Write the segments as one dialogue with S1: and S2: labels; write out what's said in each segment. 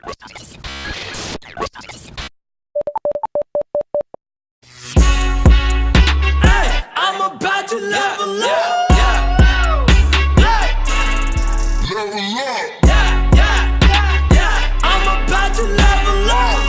S1: I'm about to level up. Level up. I'm about to level up.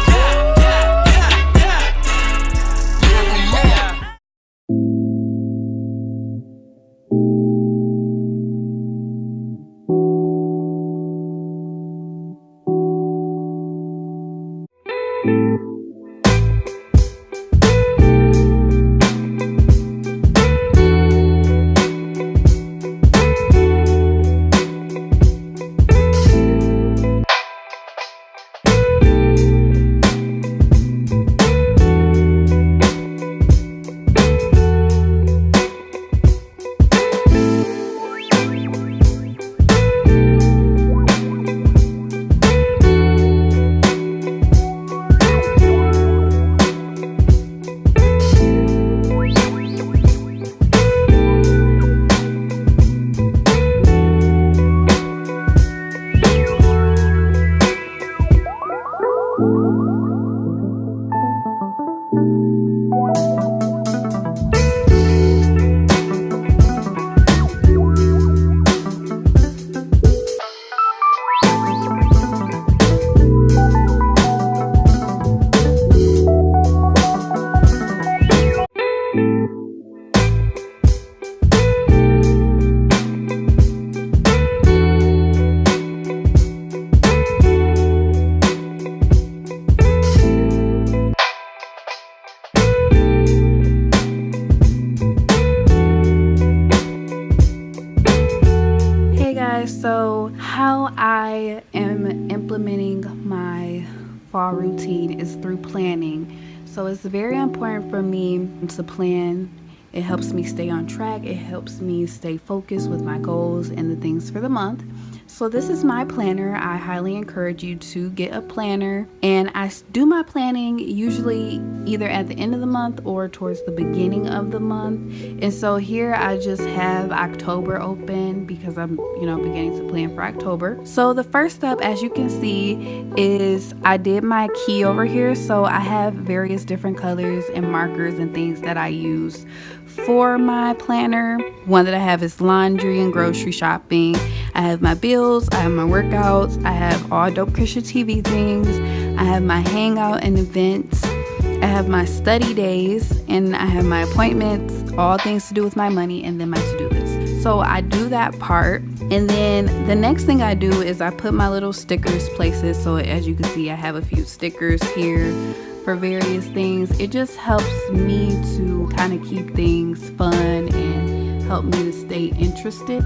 S2: So how I am implementing my fall routine is through planning. So it's very important for me to plan. It helps me stay on track. It helps me stay focused with my goals and the things for the month. So this is my planner. I highly encourage you to get a planner, and I do my planning usually either at the end of the month or towards the beginning of the month. And so here I just have October open because I'm beginning to plan for October. So the first step, as you can see, is I did my key over here. So I have various different colors and markers and things that I use for my planner. One that I have is laundry and grocery shopping. I have my bills, I have my workouts, I have all Dope Christian TV things, I have my hangout and events, I have my study days, and I have my appointments, all things to do with my money, and then my to-do list. So I do that part, and then the next thing I do is I put my little stickers places. So as you can see, I have a few stickers here for various things. It just helps me to kind of keep things fun and help me to stay interested.